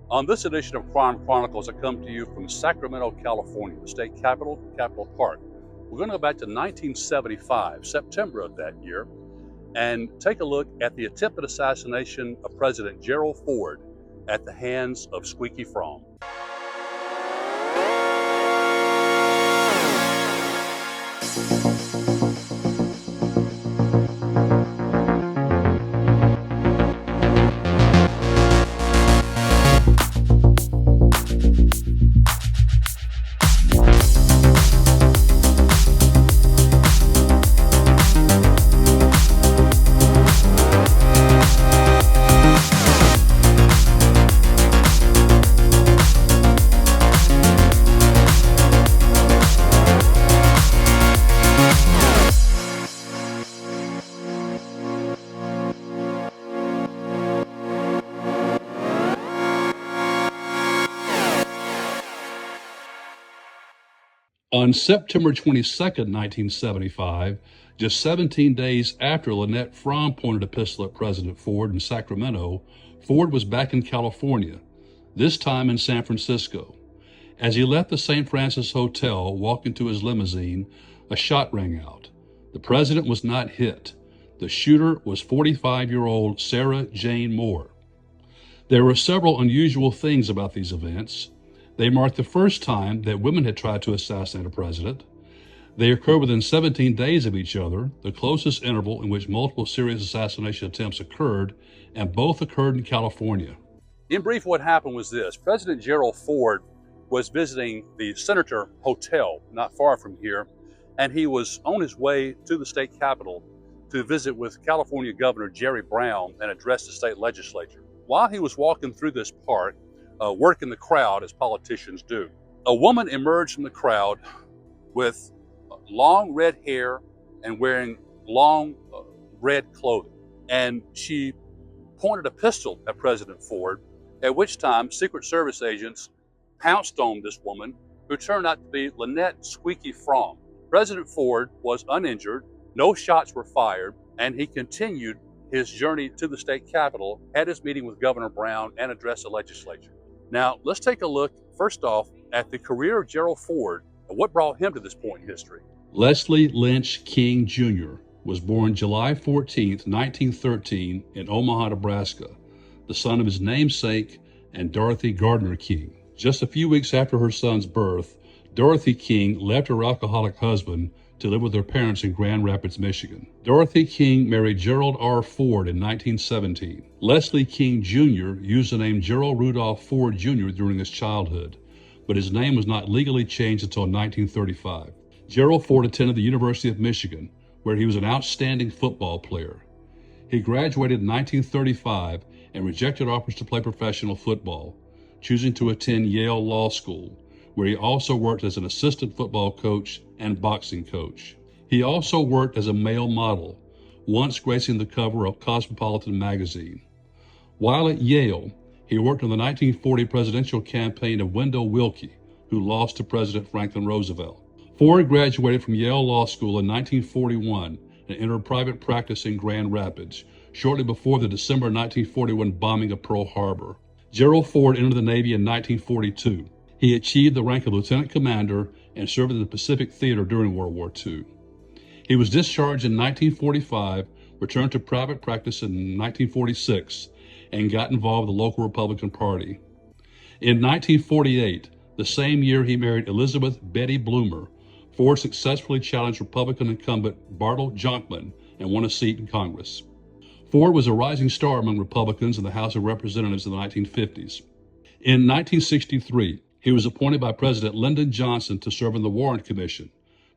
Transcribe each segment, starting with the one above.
On this edition of Crime Chronicles, I come to you from Sacramento, California, the state capital, Capitol Park. We're going to go back to 1975, September of that year, and take a look at the attempted assassination of President Gerald Ford at the hands of Squeaky Fromm. On September 22nd, 1975, just 17 days after Lynette Fromm pointed a pistol at President Ford in Sacramento, Ford was back in California, this time in San Francisco. As he left the St. Francis Hotel, walking to his limousine, a shot rang out. The president was not hit. The shooter was 45-year-old Sara Jane Moore. There were several unusual things about these events. They marked the first time that women had tried to assassinate a president. They occurred within 17 days of each other, the closest interval in which multiple serious assassination attempts occurred, and both occurred in California. In brief, what happened was this. President Gerald Ford was visiting the Senator Hotel not far from here, and he was on his way to the state capitol to visit with California Governor Jerry Brown and address the state legislature. While he was walking through this park, working the crowd as politicians do, a woman emerged from the crowd with long red hair and wearing long red clothing. And she pointed a pistol at President Ford, at which time Secret Service agents pounced on this woman, who turned out to be Lynette Squeaky Fromm. President Ford was uninjured, no shots were fired, and he continued his journey to the state capitol, had his meeting with Governor Brown, and addressed the legislature. Now, let's take a look, first off, at the career of Gerald Ford and what brought him to this point in history. Leslie Lynch King Jr. was born July 14, 1913, in Omaha, Nebraska, the son of his namesake and Dorothy Gardner King. Just a few weeks after her son's birth, Dorothy King left her alcoholic husband to live with her parents in Grand Rapids, Michigan. Dorothy King married Gerald R. Ford in 1917. Leslie King Jr. used the name Gerald Rudolph Ford Jr. during his childhood, but his name was not legally changed until 1935. Gerald Ford attended the University of Michigan, where he was an outstanding football player. He graduated in 1935 and rejected offers to play professional football, choosing to attend Yale Law School, where he also worked as an assistant football coach and boxing coach. He also worked as a male model, once gracing the cover of Cosmopolitan magazine. While at Yale, he worked on the 1940 presidential campaign of Wendell Willkie, who lost to President Franklin Roosevelt. Ford graduated from Yale Law School in 1941 and entered private practice in Grand Rapids, shortly before the December 1941 bombing of Pearl Harbor. Gerald Ford entered the Navy in 1942. He achieved the rank of lieutenant commander and served in the Pacific Theater during World War II. He was discharged in 1945, returned to private practice in 1946, and got involved with the local Republican Party. In 1948, the same year he married Elizabeth Betty Bloomer, Ford successfully challenged Republican incumbent Bartle Jonkman and won a seat in Congress. Ford was a rising star among Republicans in the House of Representatives in the 1950s. In 1963, he was appointed by President Lyndon Johnson to serve on the Warren Commission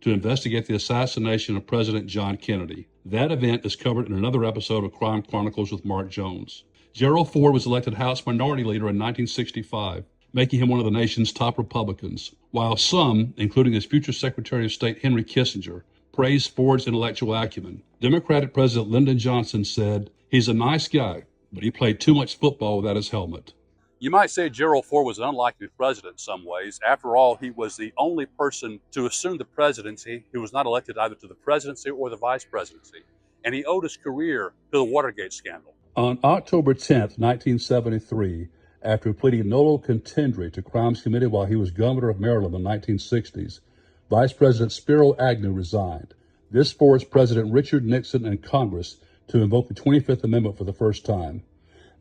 to investigate the assassination of President John Kennedy. That event is covered in another episode of Crime Chronicles with Mark Jones. Gerald Ford was elected House Minority Leader in 1965, making him one of the nation's top Republicans, while some, including his future Secretary of State Henry Kissinger, praised Ford's intellectual acumen. Democratic President Lyndon Johnson said, "He's a nice guy, but he played too much football without his helmet." You might say Gerald Ford was an unlikely president in some ways. After all, he was the only person to assume the presidency who was not elected either to the presidency or the vice presidency. And he owed his career to the Watergate scandal. On October 10, 1973, After pleading nolo contendere to crimes committed while he was governor of Maryland in the 1960s, Vice President Spiro Agnew resigned. This forced President Richard Nixon and Congress to invoke the 25th Amendment for the first time.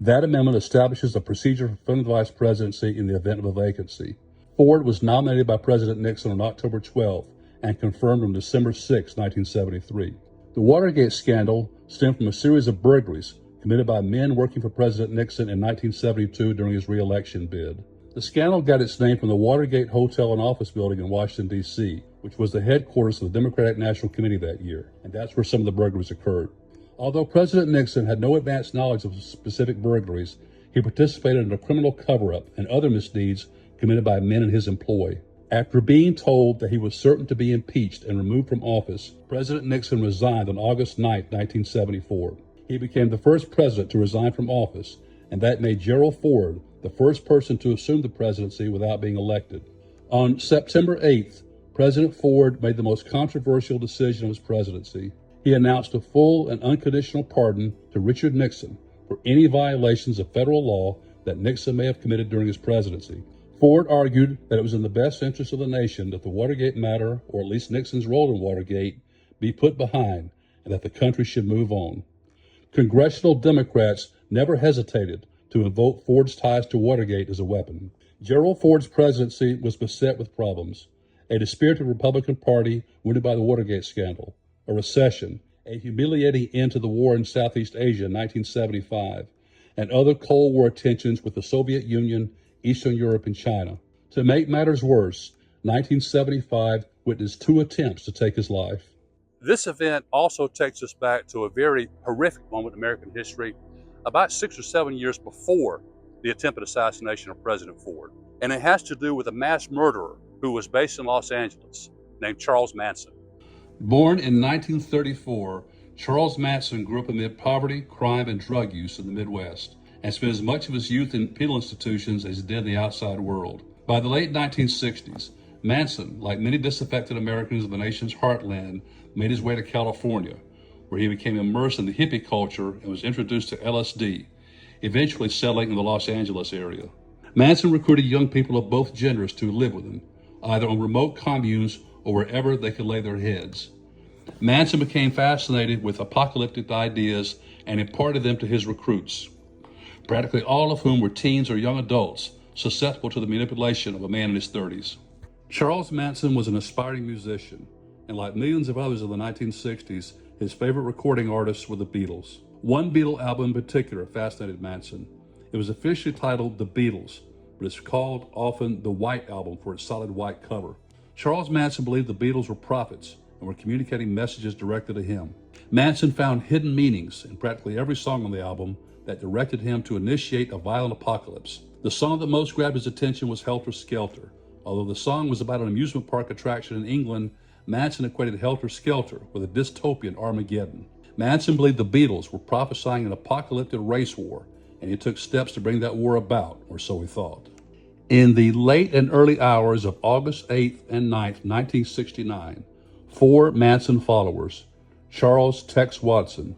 That amendment establishes a procedure for filling the vice presidency in the event of a vacancy. Ford was nominated by President Nixon on October 12 and confirmed on December 6, 1973. The Watergate scandal stemmed from a series of burglaries committed by men working for President Nixon in 1972 during his re-election bid. The scandal got its name from the Watergate Hotel and Office Building in Washington, D.C., which was the headquarters of the Democratic National Committee that year, and that's where some of the burglaries occurred. Although President Nixon had no advanced knowledge of specific burglaries, he participated in a criminal cover-up and other misdeeds committed by men in his employ. After being told that he was certain to be impeached and removed from office, President Nixon resigned on August 9, 1974. He became the first president to resign from office, and that made Gerald Ford the first person to assume the presidency without being elected. On September 8th, President Ford made the most controversial decision of his presidency. He announced a full and unconditional pardon to Richard Nixon for any violations of federal law that Nixon may have committed during his presidency. Ford argued that it was in the best interest of the nation that the Watergate matter, or at least Nixon's role in Watergate, be put behind and that the country should move on. Congressional Democrats never hesitated to invoke Ford's ties to Watergate as a weapon. Gerald Ford's presidency was beset with problems: a dispirited Republican Party wounded by the Watergate scandal, a recession, a humiliating end to the war in Southeast Asia in 1975, and other Cold War tensions with the Soviet Union, Eastern Europe, and China. To make matters worse, 1975 witnessed 2 attempts to take his life. This event also takes us back to a very horrific moment in American history, about 6 or 7 years before the attempted assassination of President Ford. And it has to do with a mass murderer who was based in Los Angeles, named Charles Manson. Born in 1934, Charles Manson grew up amid poverty, crime, and drug use in the Midwest, and spent as much of his youth in penal institutions as he did in the outside world. By the late 1960s, Manson, like many disaffected Americans in the nation's heartland, made his way to California, where he became immersed in the hippie culture and was introduced to LSD, eventually settling in the Los Angeles area. Manson recruited young people of both genders to live with him, either on remote communes or wherever they could lay their heads. Manson became fascinated with apocalyptic ideas and imparted them to his recruits, practically all of whom were teens or young adults susceptible to the manipulation of a man in his 30s. Charles Manson was an aspiring musician, and like millions of others in the 1960s, his favorite recording artists were the Beatles. One Beatle album in particular fascinated Manson. It was officially titled The Beatles, but it's called often the White Album for its solid white cover. Charles Manson believed the Beatles were prophets and were communicating messages directed to him. Manson found hidden meanings in practically every song on the album that directed him to initiate a violent apocalypse. The song that most grabbed his attention was Helter Skelter. Although the song was about an amusement park attraction in England, Manson equated Helter Skelter with a dystopian Armageddon. Manson believed the Beatles were prophesying an apocalyptic race war, and he took steps to bring that war about, or so he thought. In the late and early hours of August 8th and 9th, 1969, 4 Manson followers, Charles Tex Watson,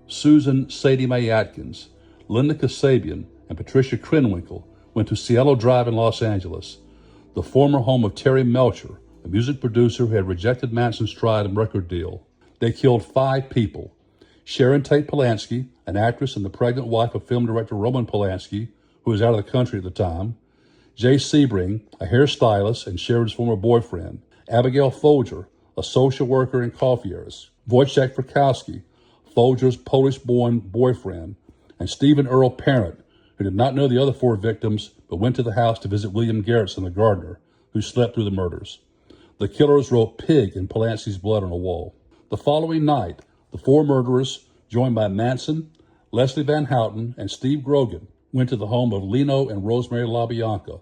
Susan Sadie Mae Atkins, Linda Kasabian, and Patricia Krenwinkel, went to Cielo Drive in Los Angeles, the former home of Terry Melcher, a music producer who had rejected Manson's tried and record deal. They killed 5 people: Sharon Tate Polanski, an actress and the pregnant wife of film director Roman Polanski, who was out of the country at the time; Jay Sebring, a hairstylist and Sharon's former boyfriend; Abigail Folger, a social worker and coffee heiress; Wojciech Frykowski, Folger's Polish-born boyfriend; and Stephen Earl Parent, who did not know the other 4 victims but went to the house to visit William Garrettson, the gardener, who slept through the murders. The killers wrote "pig" in Polanski's blood on a wall. The following night, the 4 murderers, joined by Manson, Leslie Van Houten, and Steve Grogan, went to the home of Lino and Rosemary LaBianca,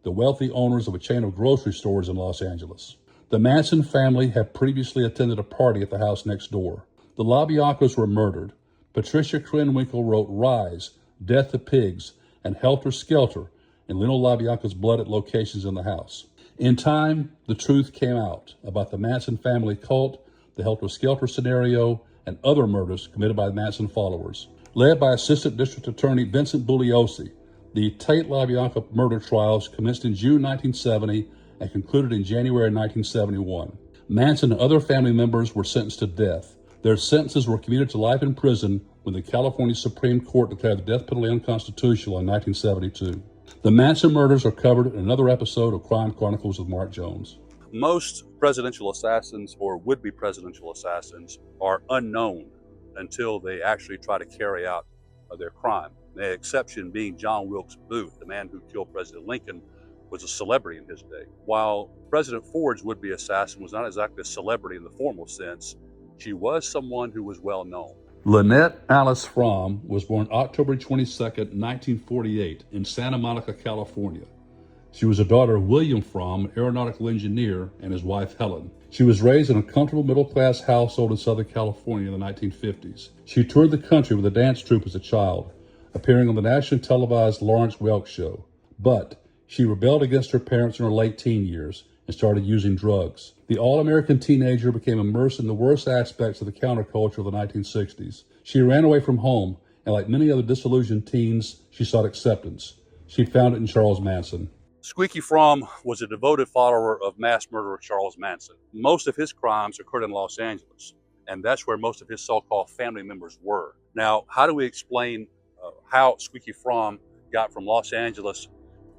the wealthy owners of a chain of grocery stores in Los Angeles. The Manson family had previously attended a party at the house next door. The LaBiancas were murdered. Patricia Krenwinkel wrote "Rise," "Death to Pigs," and "Helter Skelter" in Lino LaBianca's blood at locations in the house. In time, the truth came out about the Manson family cult, the Helter Skelter scenario, and other murders committed by Manson followers. Led by Assistant District Attorney Vincent Bugliosi, The Tate LaBianca murder trials commenced in June 1970 and concluded in January 1971. Manson and other family members were sentenced to death. Their sentences were commuted to life in prison when the California Supreme Court declared the death penalty unconstitutional in 1972. The Manson murders are covered in another episode of Crime Chronicles with Mark Jones. Most presidential assassins or would-be presidential assassins are unknown until they actually try to carry out their crime. The exception being John Wilkes Booth, the man who killed President Lincoln, was a celebrity in his day. While President Ford's would-be assassin was not exactly a celebrity in the formal sense, she was someone who was well known. Lynette Alice Fromm was born October 22, 1948 in Santa Monica, California. She was a daughter of William Fromm, an aeronautical engineer, and his wife Helen. She was raised in a comfortable middle-class household in Southern California in the 1950s. She toured the country with a dance troupe as a child, appearing on the nationally televised Lawrence Welk show. But she rebelled against her parents in her late teen years and started using drugs. The all-American teenager became immersed in the worst aspects of the counterculture of the 1960s. She ran away from home, and like many other disillusioned teens, she sought acceptance. She found it in Charles Manson. Squeaky Fromm was a devoted follower of mass murderer Charles Manson. Most of his crimes occurred in Los Angeles, and that's where most of his so-called family members were. Now, how do we explain how Squeaky Fromm got from Los Angeles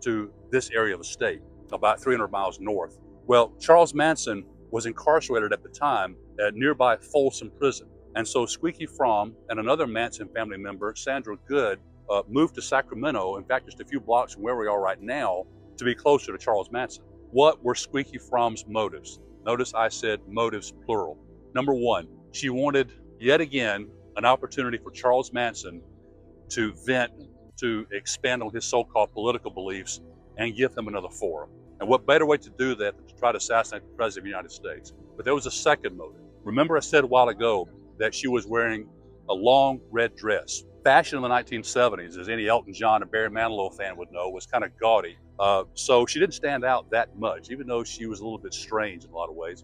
to this area of the state, about 300 miles north? Well, Charles Manson was incarcerated at the time at nearby Folsom Prison. And so Squeaky Fromm and another Manson family member, Sandra Good, moved to Sacramento, in fact, just a few blocks from where we are right now, to be closer to Charles Manson. What were Squeaky Fromm's motives? Notice I said motives plural. Number one, she wanted, yet again, an opportunity for Charles Manson to vent, to expand on his so-called political beliefs and give him another forum. And what better way to do that than to try to assassinate the President of the United States? But there was a second motive. Remember I said a while ago that she was wearing a long red dress. Fashion in the 1970s, as any Elton John or Barry Manilow fan would know, was kind of gaudy. So she didn't stand out that much, even though she was a little bit strange in a lot of ways.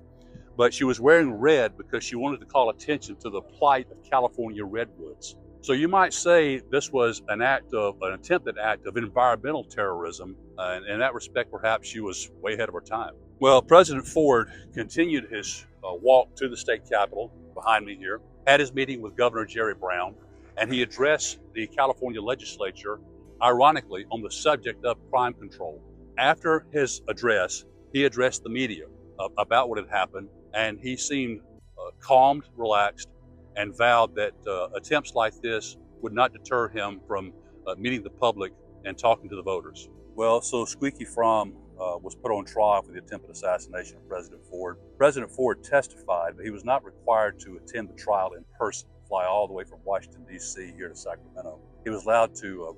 But she was wearing red because she wanted to call attention to the plight of California redwoods. So you might say this was an attempted act of environmental terrorism. And in that respect, perhaps she was way ahead of her time. Well, President Ford continued his walk to the state capitol behind me here, had his meeting with Governor Jerry Brown, and he addressed the California legislature, ironically, on the subject of crime control. After his address, he addressed the media about what had happened, and he seemed calmed, relaxed, and vowed that attempts like this would not deter him from meeting the public and talking to the voters. Well, so Squeaky Fromm was put on trial for the attempted assassination of President Ford. President Ford testified that he was not required to attend the trial in person, fly all the way from Washington, D.C. here to Sacramento. He was allowed to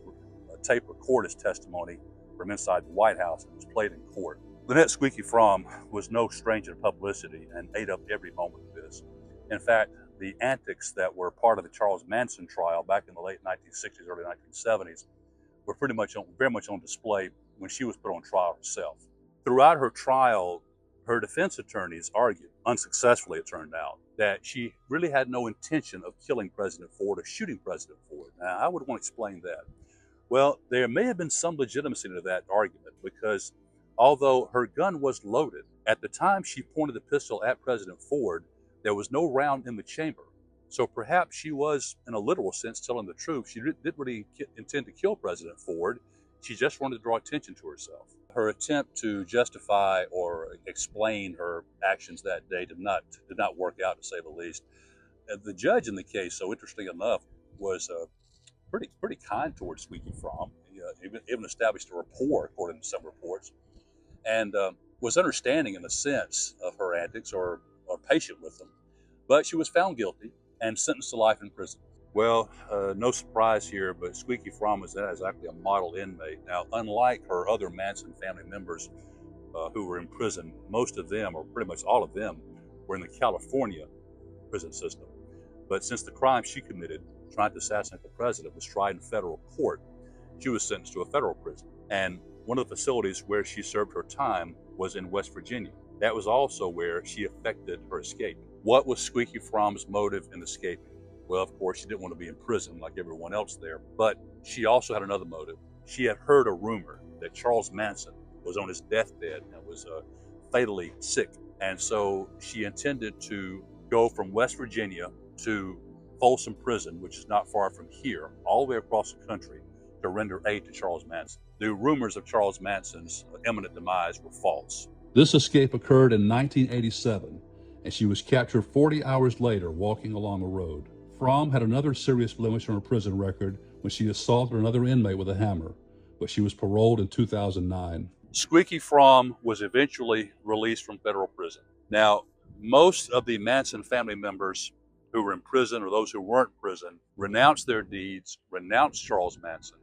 tape record his testimony from inside the White House and was played in court. Lynette Squeaky Fromm was no stranger to publicity and ate up every moment of this. In fact, the antics that were part of the Charles Manson trial back in the late 1960s, early 1970s were very much on display when she was put on trial herself. Throughout her trial, her defense attorneys argued, unsuccessfully it turned out, that she really had no intention of killing President Ford or shooting President Ford. Now, I would want to explain that. Well, there may have been some legitimacy to that argument because although her gun was loaded, at the time she pointed the pistol at President Ford, there was no round in the chamber. So perhaps she was, in a literal sense, telling the truth. She didn't really intend to kill President Ford. She just wanted to draw attention to herself. Her attempt to justify or explain her actions that day did not work out, to say the least. The judge in the case, so interesting enough, was pretty kind towards Squeaky Fromm. He even established a rapport, according to some reports, and was understanding in the sense of her antics or patient with them. But she was found guilty and sentenced to life in prison. Well, no surprise here, but Squeaky Fromm is exactly a model inmate. Now, unlike her other Manson family members who were in prison, most of them, or pretty much all of them, were in the California prison system. But since the crime she committed, trying to assassinate the president, was tried in federal court, she was sentenced to a federal prison. And one of the facilities where she served her time was in West Virginia. That was also where she effected her escape. What was Squeaky Fromm's motive in escaping? Well, of course, she didn't want to be in prison like everyone else there, but she also had another motive. she had heard a rumor that Charles Manson was on his deathbed and was fatally sick. And so she intended to go from West Virginia to Folsom Prison, which is not far from here, all the way across the country to render aid to Charles Manson. The rumors of Charles Manson's imminent demise were false. This escape occurred in 1987, and she was captured 40 hours later walking along a road. Fromm had another serious blemish on her prison record when she assaulted another inmate with a hammer, but she was paroled in 2009. Squeaky Fromm was eventually released from federal prison. Now, most of the Manson family members who were in prison or those who weren't in prison renounced their deeds, renounced Charles Manson,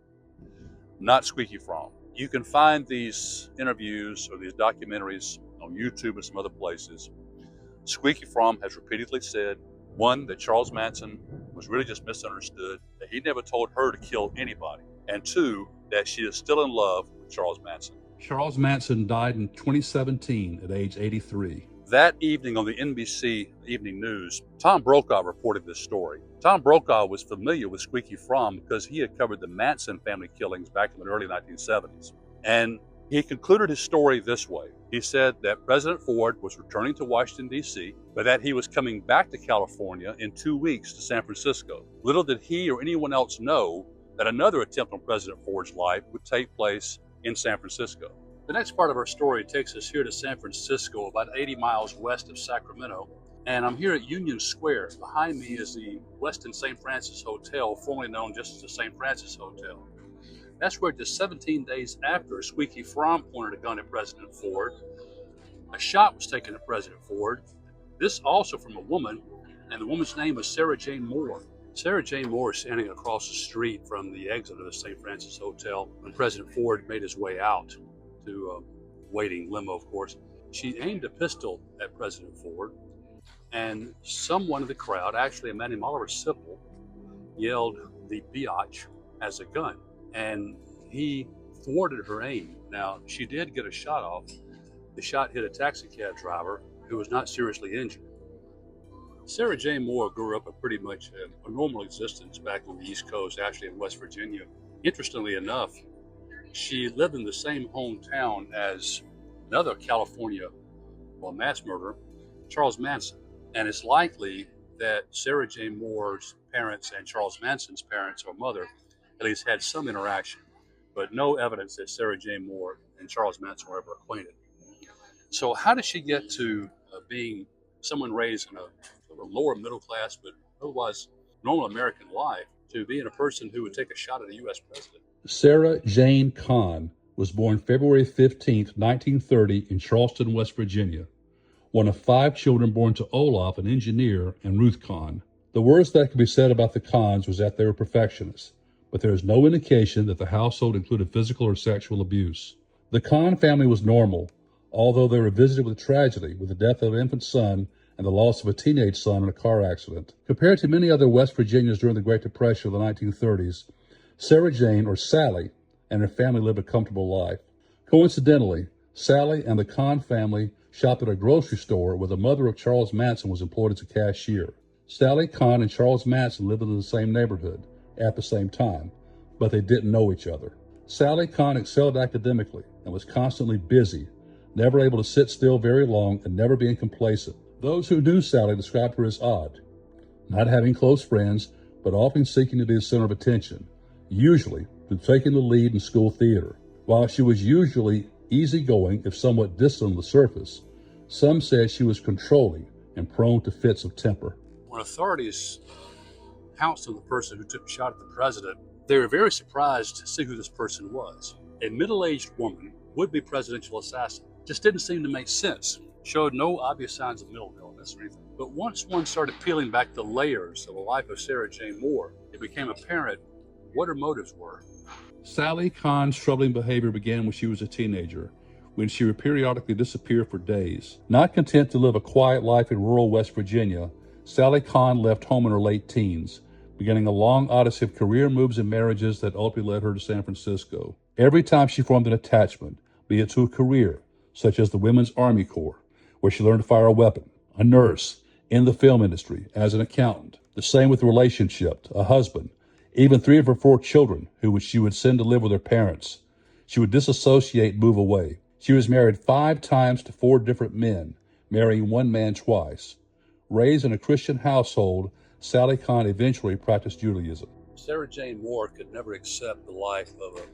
not Squeaky Fromm. You can find these interviews or these documentaries on YouTube and some other places. Squeaky Fromm has repeatedly said, one, that Charles Manson was really just misunderstood, that he never told her to kill anybody, and two, that she is still in love with Charles Manson. Charles Manson died in 2017 at age 83. That evening on the NBC Evening News, Tom Brokaw reported this story. Tom Brokaw was familiar with Squeaky Fromm because he had covered the Manson family killings back in the early 1970s. And he concluded his story this way. He said that President Ford was returning to Washington, D.C., but that he was coming back to California in 2 weeks to San Francisco. Little did he or anyone else know that another attempt on President Ford's life would take place in San Francisco. The next part of our story takes us here to San Francisco, about 80 miles west of Sacramento. And I'm here at Union Square. Behind me is the Westin St. Francis Hotel, formerly known just as the St. Francis Hotel. That's where just 17 days after Squeaky Fromm pointed a gun at President Ford, a shot was taken at President Ford. This also from a woman, and the woman's name was Sara Jane Moore. Sara Jane Moore is standing across the street from the exit of the St. Francis Hotel when President Ford made his way out to waiting limo, of course. She aimed a pistol at President Ford, and someone in the crowd, actually a man named Oliver Sipple, yelled the biatch as a gun, and he thwarted her aim. Now, she did get a shot off. The shot hit a taxi cab driver who was not seriously injured. Sara Jane Moore grew up a pretty much a normal existence back on the East Coast, actually in West Virginia. Interestingly enough, she lived in the same hometown as another California mass murderer, Charles Manson. And it's likely that Sara Jane Moore's parents and Charles Manson's parents or mother at least had some interaction, but no evidence that Sara Jane Moore and Charles Manson were ever acquainted. So how did she get to being someone raised in a lower middle class but otherwise normal American life to being a person who would take a shot at a U.S. president? Sara Jane Kahn was born February 15, 1930 in Charleston, West Virginia, one of 5 children born to Olaf, an engineer, and Ruth Kahn. The worst that could be said about the Kahns was that they were perfectionists, but there is no indication that the household included physical or sexual abuse. The Kahn family was normal, although they were visited with tragedy with the death of an infant son and the loss of a teenage son in a car accident. Compared to many other West Virginians during the Great Depression of the 1930s, Sara Jane, or Sally, and her family lived a comfortable life. Coincidentally, Sally and the Kahn family shopped at a grocery store where the mother of Charles Manson was employed as a cashier. Sally Kahn and Charles Manson lived in the same neighborhood at the same time, but they didn't know each other. Sally Kahn excelled academically and was constantly busy, never able to sit still very long and never being complacent. Those who knew Sally described her as odd, not having close friends, but often seeking to be the center of attention, usually through taking the lead in school theater. While she was usually easygoing, if somewhat distant on the surface, some said she was controlling and prone to fits of temper. When authorities pounced on the person who took a shot at the president, they were very surprised to see who this person was. A middle-aged woman, would-be presidential assassin. Just didn't seem to make sense. Showed no obvious signs of mental illness or anything. But once one started peeling back the layers of the life of Sara Jane Moore, it became apparent what her motives were. Sally Kahn's troubling behavior began when she was a teenager, when she would periodically disappear for days. Not content to live a quiet life in rural West Virginia, Sally Kahn left home in her late teens, beginning a long odyssey of career moves and marriages that ultimately led her to San Francisco. Every time she formed an attachment, be it to a career, such as the Women's Army Corps, where she learned to fire a weapon, a nurse, in the film industry, as an accountant. The same with a relationship, a husband, Even 3 of her 4 children, she would send to live with her parents. She would disassociate and move away. She was married 5 times to 4 different men, marrying one man twice. Raised in a Christian household, Sally Kahn eventually practiced Judaism. Sara Jane Moore could never accept the life of an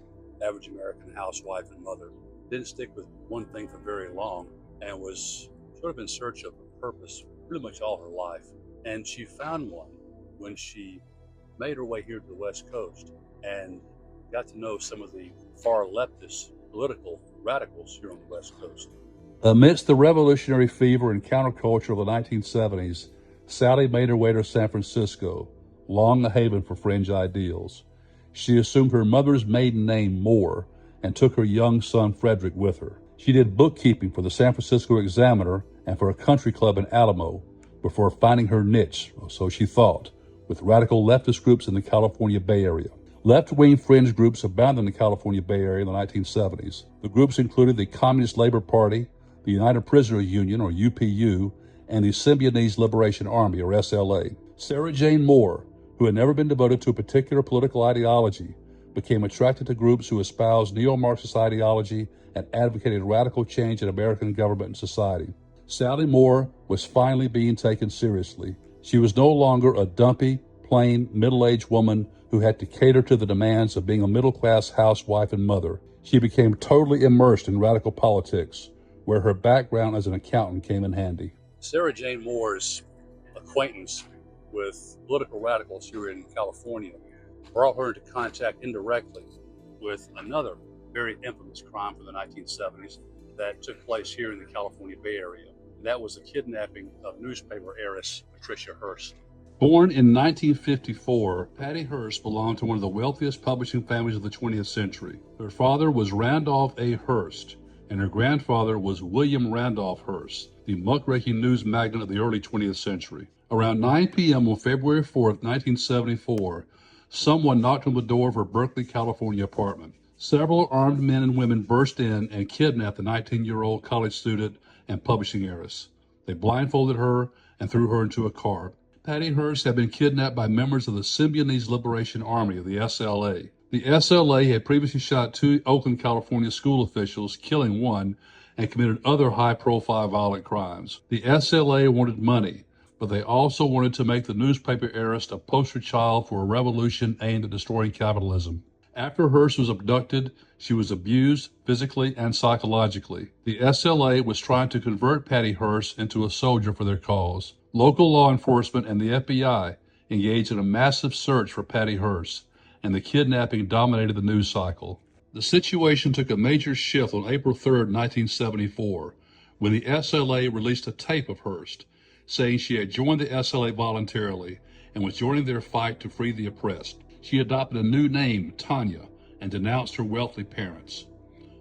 average American housewife and mother. Didn't stick with one thing for very long and was sort of in search of a purpose pretty much all her life. And she found one when she made her way here to the West Coast and got to know some of the far leftist political radicals here on the West Coast. Amidst the revolutionary fever and counterculture of the 1970s, Sally made her way to San Francisco, long a haven for fringe ideals. She assumed her mother's maiden name, Moore, and took her young son, Frederick, with her. She did bookkeeping for the San Francisco Examiner and for a country club in Alamo before finding her niche, or so she thought, with radical leftist groups in the California Bay Area. Left-wing fringe groups abounded in the California Bay Area in the 1970s. The groups included the Communist Labor Party, the United Prisoner Union, or UPU, and the Symbionese Liberation Army, or SLA. Sara Jane Moore, who had never been devoted to a particular political ideology, became attracted to groups who espoused neo-Marxist ideology and advocated radical change in American government and society. Sally Moore was finally being taken seriously. She was no longer a dumpy, plain, middle-aged woman who had to cater to the demands of being a middle-class housewife and mother. She became totally immersed in radical politics, where her background as an accountant came in handy. Sara Jane Moore's acquaintance with political radicals here in California brought her into contact indirectly with another very infamous crime from the 1970s that took place here in the California Bay Area. That was the kidnapping of newspaper heiress Patricia Hearst. Born in 1954, Patty Hearst belonged to one of the wealthiest publishing families of the 20th century. Her father was Randolph A. Hearst, and her grandfather was William Randolph Hearst, the muckraking news magnate of the early 20th century. Around 9 p.m. on February 4th, 1974, someone knocked on the door of her Berkeley, California apartment. Several armed men and women burst in and kidnapped the 19-year-old college student and publishing heiress. They blindfolded her and threw her into a car. Patty Hearst had been kidnapped by members of the Symbionese Liberation Army, the SLA. The SLA had previously shot 2 Oakland, California school officials, killing one, and committed other high-profile violent crimes. The SLA wanted money, but they also wanted to make the newspaper heiress a poster child for a revolution aimed at destroying capitalism. After Hearst was abducted, she was abused physically and psychologically. The SLA was trying to convert Patty Hearst into a soldier for their cause. Local law enforcement and the FBI engaged in a massive search for Patty Hearst, and the kidnapping dominated the news cycle. The situation took a major shift on April 3, 1974, when the SLA released a tape of Hearst, saying she had joined the SLA voluntarily and was joining their fight to free the oppressed. She adopted a new name, Tanya, and denounced her wealthy parents.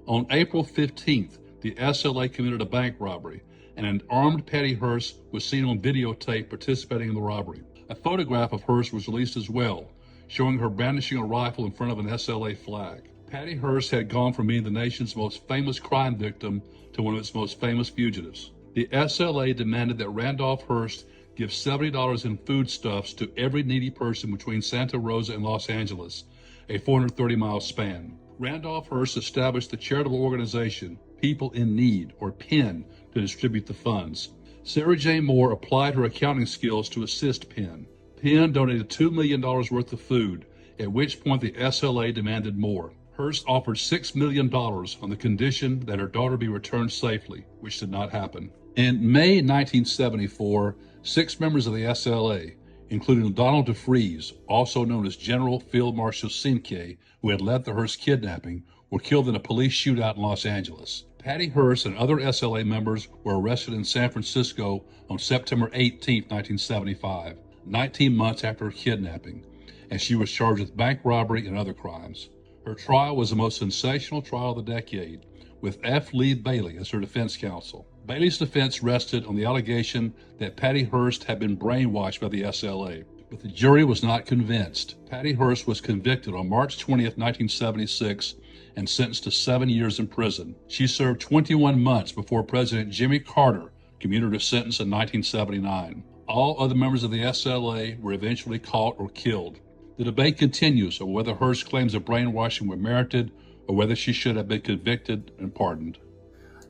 On April 15th, the SLA committed a bank robbery, and an armed Patty Hearst was seen on videotape participating in the robbery. A photograph of Hearst was released as well, showing her brandishing a rifle in front of an SLA flag. Patty Hearst had gone from being the nation's most famous crime victim to one of its most famous fugitives. The SLA demanded that Randolph Hearst give $70 in foodstuffs to every needy person between Santa Rosa and Los Angeles, a 430-mile span. Randolph Hearst established the charitable organization People in Need, or PIN, to distribute the funds. Sara Jane Moore applied her accounting skills to assist PIN. PIN donated $2 million worth of food, at which point the SLA demanded more. Hearst offered $6 million on the condition that her daughter be returned safely, which did not happen. In May 1974, 6 members of the SLA, including Donald DeFreeze, also known as General Field Marshal Simke, who had led the Hearst kidnapping, were killed in a police shootout in Los Angeles. Patty Hearst and other SLA members were arrested in San Francisco on September 18, 1975, 19 months after her kidnapping, and she was charged with bank robbery and other crimes. Her trial was the most sensational trial of the decade, with F. Lee Bailey as her defense counsel. Bailey's defense rested on the allegation that Patty Hearst had been brainwashed by the SLA, but the jury was not convinced. Patty Hearst was convicted on March 20, 1976, and sentenced to 7 years in prison. She served 21 months before President Jimmy Carter commuted her sentence in 1979. All other members of the SLA were eventually caught or killed. The debate continues on whether Hearst's claims of brainwashing were merited or whether she should have been convicted and pardoned.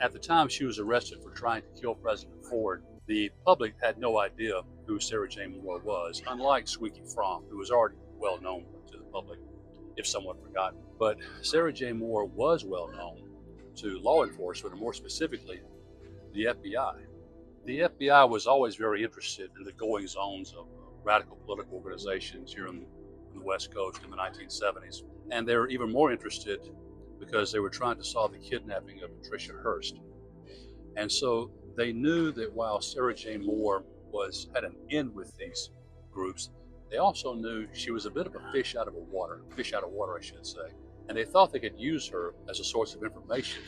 At the time she was arrested for trying to kill President Ford, the public had no idea who Sara Jane Moore was, unlike Squeaky Fromm, who was already well known to the public, if somewhat forgotten. But Sara Jane Moore was well known to law enforcement, and more specifically, the FBI. The FBI was always very interested in the goings-ons of radical political organizations here on the West Coast in the 1970s. And they were even more interested because they were trying to solve the kidnapping of Patricia Hearst. And so they knew that while Sara Jane Moore had an in with these groups, they also knew she was a bit of a fish out of water, I should say. And they thought they could use her as a source of information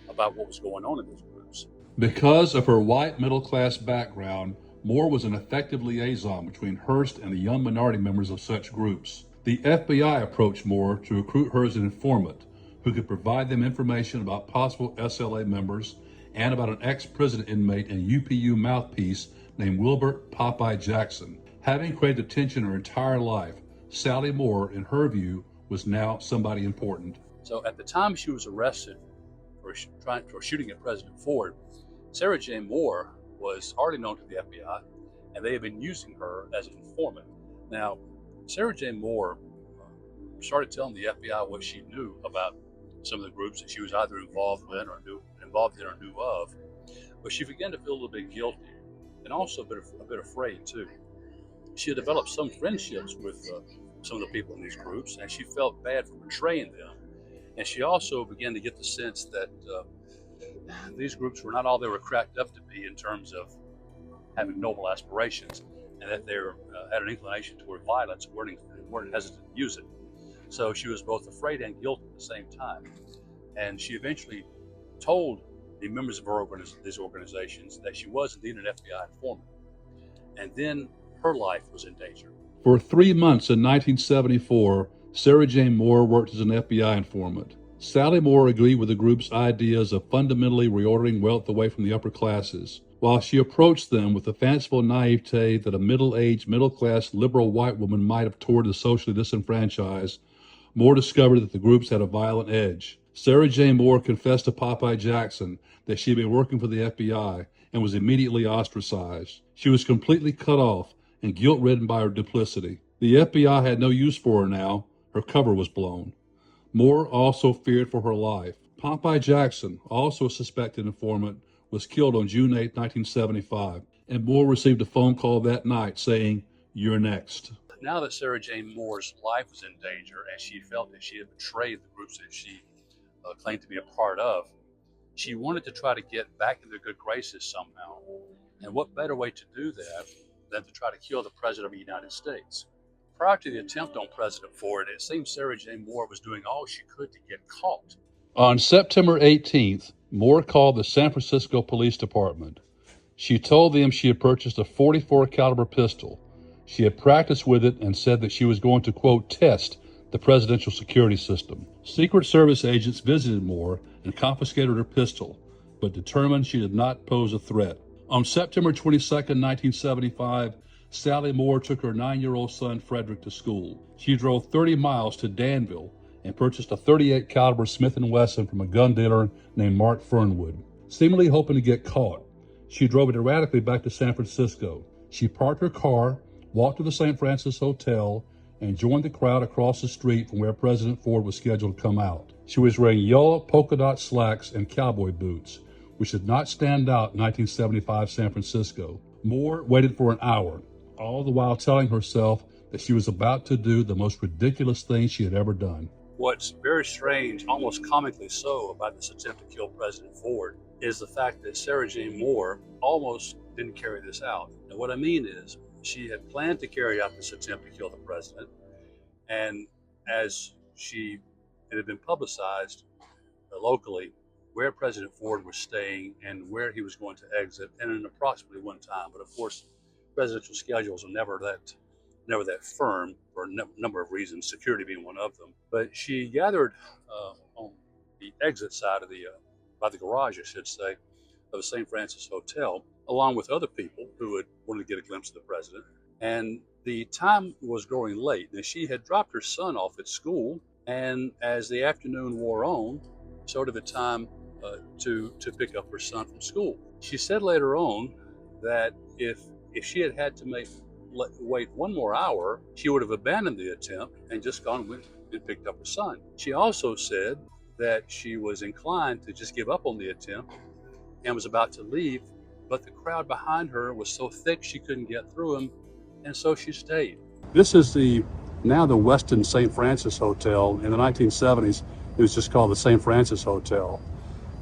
about what was going on in these groups. Because of her white middle-class background, Moore was an effective liaison between Hearst and the young minority members of such groups. The FBI approached Moore to recruit her as an informant who could provide them information about possible SLA members and about an ex-prison inmate and UPU mouthpiece named Wilbert Popeye Jackson. Having created attention her entire life, Sally Moore, in her view, was now somebody important. So at the time she was arrested for shooting at President Ford, Sara Jane Moore was already known to the FBI, and they had been using her as an informant. Now, Sara Jane Moore started telling the FBI what she knew about some of the groups that she was either involved in or knew of, but she began to feel a little bit guilty and also a bit afraid too. She had developed some friendships with some of the people in these groups, and she felt bad for betraying them. And she also began to get the sense that these groups were not all they were cracked up to be in terms of having noble aspirations, and that they had an inclination toward violence and weren't hesitant to use it. So she was both afraid and guilty at the same time. And she eventually told the members of these organizations that she was indeed an FBI informant. And then her life was in danger. For 3 months in 1974, Sara Jane Moore worked as an FBI informant. Sally Moore agreed with the group's ideas of fundamentally reordering wealth away from the upper classes. While she approached them with the fanciful naivete that a middle-aged, middle-class, liberal white woman might have toward the socially disenfranchised, Moore discovered that the groups had a violent edge. Sara Jane Moore confessed to Popeye Jackson that she had been working for the FBI and was immediately ostracized. She was completely cut off and guilt-ridden by her duplicity. The FBI had no use for her now. Her cover was blown. Moore also feared for her life. Popeye Jackson, also a suspected informant, was killed on June 8, 1975, and Moore received a phone call that night saying, "You're next." Now that Sara Jane Moore's life was in danger and she felt that she had betrayed the groups that she claimed to be a part of, she wanted to try to get back into good graces somehow. And what better way to do that than to try to kill the President of the United States? Prior to the attempt on President Ford, it seemed Sara Jane Moore was doing all she could to get caught. On September 18th, Moore called the San Francisco Police Department. She told them she had purchased a .44 caliber pistol. She had practiced with it and said that she was going to, quote, test the presidential security system. Secret Service agents visited Moore and confiscated her pistol, but determined she did not pose a threat. On September 22, 1975, Sally Moore took her 9-year-old son Frederick to school. She drove 30 miles to Danville and purchased a .38 caliber Smith & Wesson from a gun dealer named Mark Fernwood. Seemingly hoping to get caught, she drove it erratically back to San Francisco. She parked her car, walked to the St. Francis Hotel, and joined the crowd across the street from where President Ford was scheduled to come out. She was wearing yellow polka dot slacks and cowboy boots, which did not stand out in 1975 San Francisco. Moore waited for an hour, all the while telling herself that she was about to do the most ridiculous thing she had ever done. What's very strange, almost comically so, about this attempt to kill President Ford is the fact that Sara Jane Moore almost didn't carry this out. And what I mean is, she had planned to carry out this attempt to kill the president, and as it had been publicized locally where President Ford was staying and where he was going to exit, and in approximately one time. But of course, presidential schedules are never that firm for a number of reasons, security being one of them. But she gathered on the exit side of by the garage, I should say, of the St. Francis Hotel, along with other people who had wanted to get a glimpse of the president. And The time was growing late, and she had dropped her son off at school, and as the afternoon wore on, so did the time to pick up her son from school. She said later on that if she had to wait one more hour, she would have abandoned the attempt and just gone and picked up her son. She also said that she was inclined to just give up on the attempt and was about to leave, but the crowd behind her was so thick she couldn't get through them, and so she stayed. This is now the Westin St. Francis Hotel. In the 1970s, it was just called the St. Francis Hotel.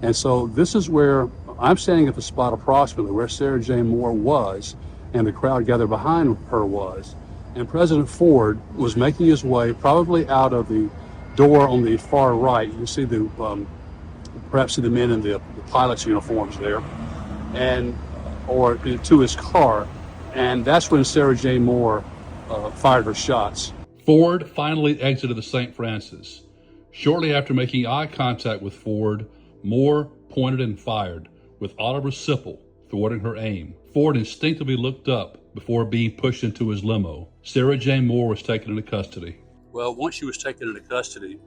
And so this is where I'm standing at the spot approximately where Sara Jane Moore was, and the crowd gathered behind her was. And President Ford was making his way probably out of the door on the far right. You can see perhaps see the men in the pilot's uniforms there, or to his car. And that's when Sara Jane Moore fired her shots. Ford finally exited the St. Francis. Shortly after making eye contact with Ford, Moore pointed and fired, with Oliver Sipple thwarting her aim. Ford instinctively looked up before being pushed into his limo. Sara Jane Moore was taken into custody. Well, once she was taken into custody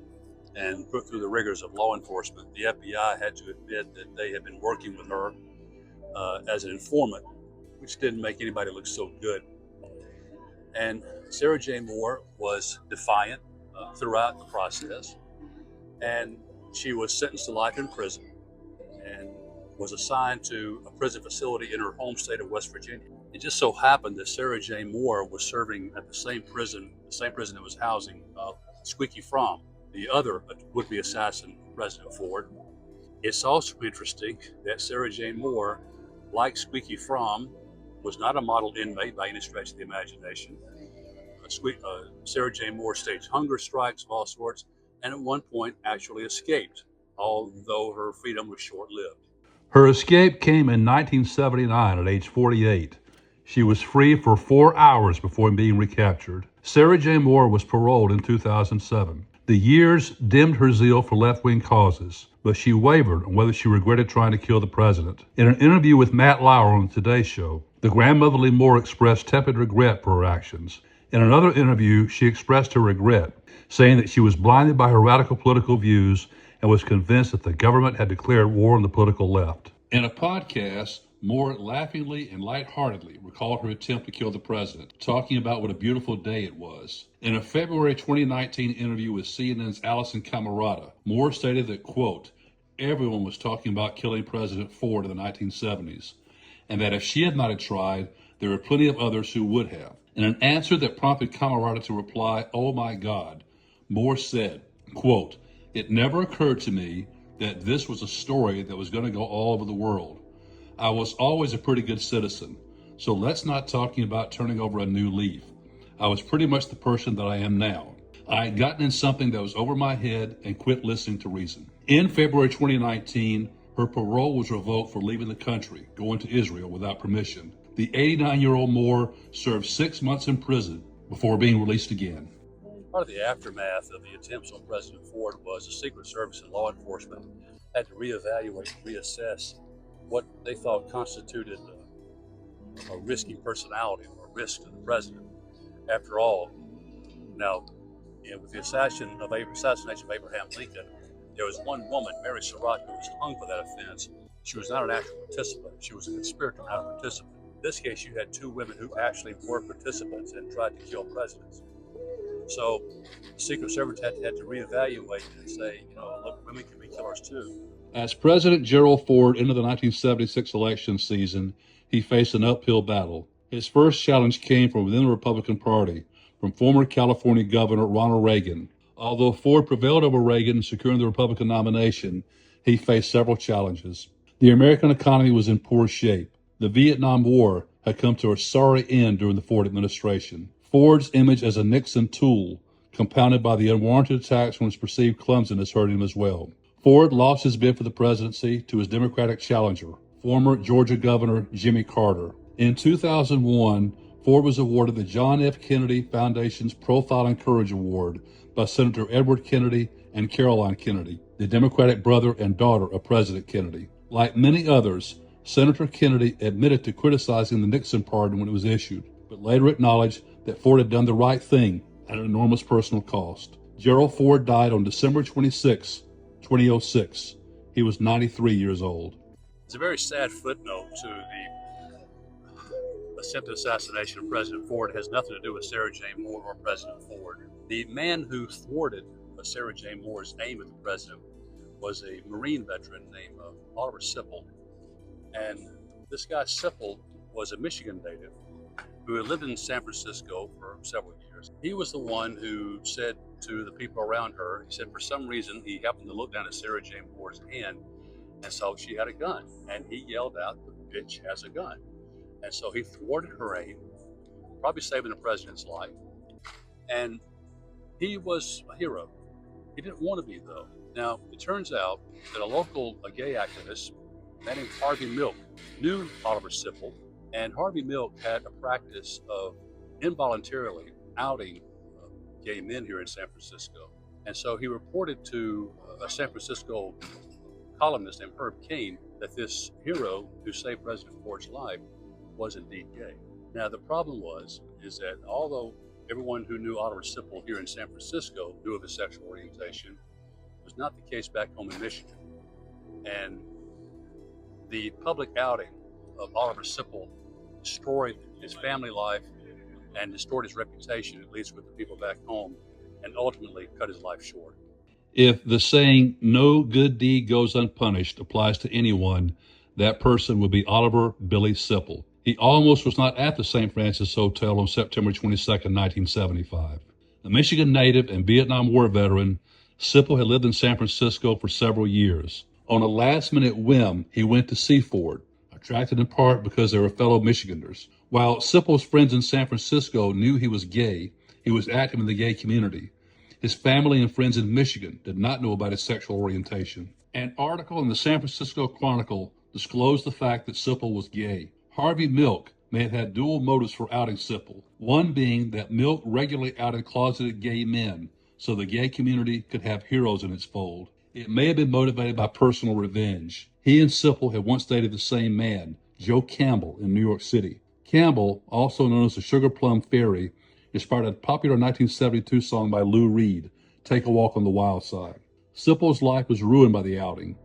and put through the rigors of law enforcement, the FBI had to admit that they had been working with her as an informant, which didn't make anybody look so good. And Sara Jane Moore was defiant throughout the process, and she was sentenced to life in prison and was assigned to a prison facility in her home state of West Virginia. It just so happened that Sara Jane Moore was serving at the same prison that was housing Squeaky Fromm, the other would-be assassin of President Ford. It's also interesting that Sara Jane Moore, like Squeaky Fromm, was not a model inmate by any stretch of the imagination. Sara Jane Moore staged hunger strikes of all sorts, and at one point actually escaped, although her freedom was short-lived. Her escape came in 1979 at age 48. She was free for 4 hours before being recaptured. Sara Jane Moore was paroled in 2007. The years dimmed her zeal for left-wing causes, but she wavered on whether she regretted trying to kill the president. In an interview with Matt Lauer on the Today Show, the grandmotherly Moore expressed tepid regret for her actions. In another interview, she expressed her regret, saying that she was blinded by her radical political views and was convinced that the government had declared war on the political left. In a podcast, Moore laughingly and lightheartedly recalled her attempt to kill the president, talking about what a beautiful day it was. In a February 2019 interview with CNN's Allison Camerata, Moore stated that, quote, everyone was talking about killing President Ford in the 1970s, and that if she had not tried, there were plenty of others who would have. In an answer that prompted Camerata to reply, oh my God, Moore said, quote, it never occurred to me that this was a story that was going to go all over the world. I was always a pretty good citizen, so let's not talking about turning over a new leaf. I was pretty much the person that I am now. I had gotten in something that was over my head and quit listening to reason. In February 2019, her parole was revoked for leaving the country, going to Israel without permission. The 89-year-old Moore served 6 months in prison before being released again. Part of the aftermath of the attempts on President Ford was the Secret Service and law enforcement had to reevaluate and reassess what they thought constituted a risky personality or a risk to the president. After all, now, with the assassination of Abraham Lincoln, there was one woman, Mary Surratt, who was hung for that offense. She was not an actual participant. She was a conspirator, not a participant. In this case, you had two women who actually were participants and tried to kill presidents. So the Secret Service had to reevaluate and say, look, women can be killers too. As President Gerald Ford entered the 1976 election season, he faced an uphill battle. His first challenge came from within the Republican Party, from former California Governor Ronald Reagan. Although Ford prevailed over Reagan in securing the Republican nomination, he faced several challenges. The American economy was in poor shape. The Vietnam War had come to a sorry end during the Ford administration. Ford's image as a Nixon tool, compounded by the unwarranted attacks from his perceived clumsiness, hurt him as well. Ford lost his bid for the presidency to his Democratic challenger, former Georgia Governor Jimmy Carter. In 2001, Ford was awarded the John F. Kennedy Foundation's Profile and Courage Award by Senator Edward Kennedy and Caroline Kennedy, the Democratic brother and daughter of President Kennedy. Like many others, Senator Kennedy admitted to criticizing the Nixon pardon when it was issued, but later acknowledged that Ford had done the right thing at an enormous personal cost. Gerald Ford died on December 26, 2006. He was 93 years old. It's a very sad footnote to the attempted assassination of President Ford. It has nothing to do with Sara Jane Moore or President Ford. The man who thwarted Sara Jane Moore's aim at the president was a Marine veteran named Oliver Sipple. And this guy Sipple was a Michigan native who had lived in San Francisco for several years. He was the one who said to the people around her, he said for some reason he happened to look down at Sara Jane Moore's hand and saw she had a gun. And he yelled out, "The bitch has a gun." And so he thwarted her aim, probably saving the president's life. And he was a hero. He didn't want to be, though. Now, it turns out that a gay activist, a man named Harvey Milk, knew Oliver Sipple, and Harvey Milk had a practice of involuntarily outing gay men here in San Francisco. And so he reported to a San Francisco columnist named Herb Cain that this hero who saved President Ford's life was indeed gay. Now, the problem is that although everyone who knew Oliver Sipple here in San Francisco knew of his sexual orientation, it was not the case back home in Michigan. And the public outing of Oliver Sipple destroyed his family life and destroyed his reputation, at least with the people back home, and ultimately cut his life short. If the saying, "no good deed goes unpunished," applies to anyone, that person would be Oliver Billy Sipple. He almost was not at the St. Francis Hotel on September 22, 1975. A Michigan native and Vietnam War veteran, Sipple had lived in San Francisco for several years. On a last-minute whim, he went to see Ford, attracted in part because they were fellow Michiganders. While Sipple's friends in San Francisco knew he was gay, he was active in the gay community. His family and friends in Michigan did not know about his sexual orientation. An article in the San Francisco Chronicle disclosed the fact that Sipple was gay. Harvey Milk may have had dual motives for outing Sipple, one being that Milk regularly outed closeted gay men so the gay community could have heroes in its fold. It may have been motivated by personal revenge. He and Sipple had once dated the same man, Joe Campbell, in New York City. Campbell, also known as the Sugar Plum Fairy, inspired a popular 1972 song by Lou Reed, "Take a Walk on the Wild Side." Sipple's life was ruined by the outing.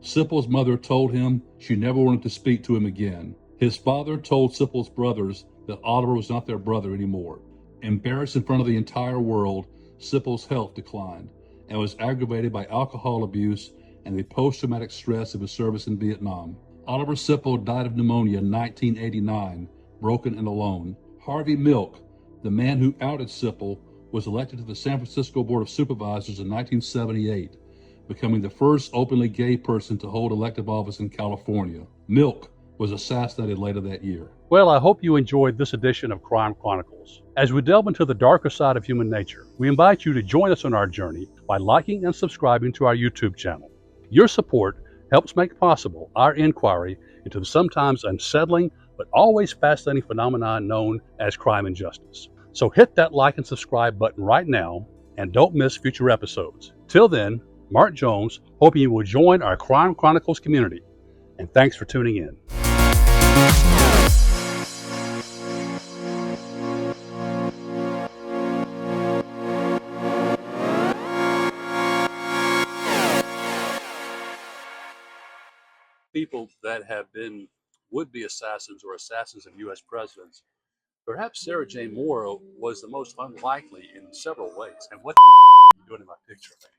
Sipple's mother told him she never wanted to speak to him again. His father told Sipple's brothers that Oliver was not their brother anymore. Embarrassed in front of the entire world, Sipple's health declined and was aggravated by alcohol abuse and the post-traumatic stress of his service in Vietnam. Oliver Sipple died of pneumonia in 1989, broken and alone. Harvey Milk, the man who outed Sipple, was elected to the San Francisco Board of Supervisors in 1978, becoming the first openly gay person to hold elective office in California. Milk was assassinated later that year. Well, I hope you enjoyed this edition of Crime Chronicles. As we delve into the darker side of human nature, we invite you to join us on our journey by liking and subscribing to our YouTube channel. Your support helps make possible our inquiry into the sometimes unsettling but always fascinating phenomenon known as crime and justice. So hit that like and subscribe button right now and don't miss future episodes. Till then, Mark Jones, hoping you will join our Crime Chronicles community. And thanks for tuning in. People that have been would-be assassins or assassins of U.S. presidents, perhaps Sara Jane Moore was the most unlikely in several ways. And what are you doing in my picture, man?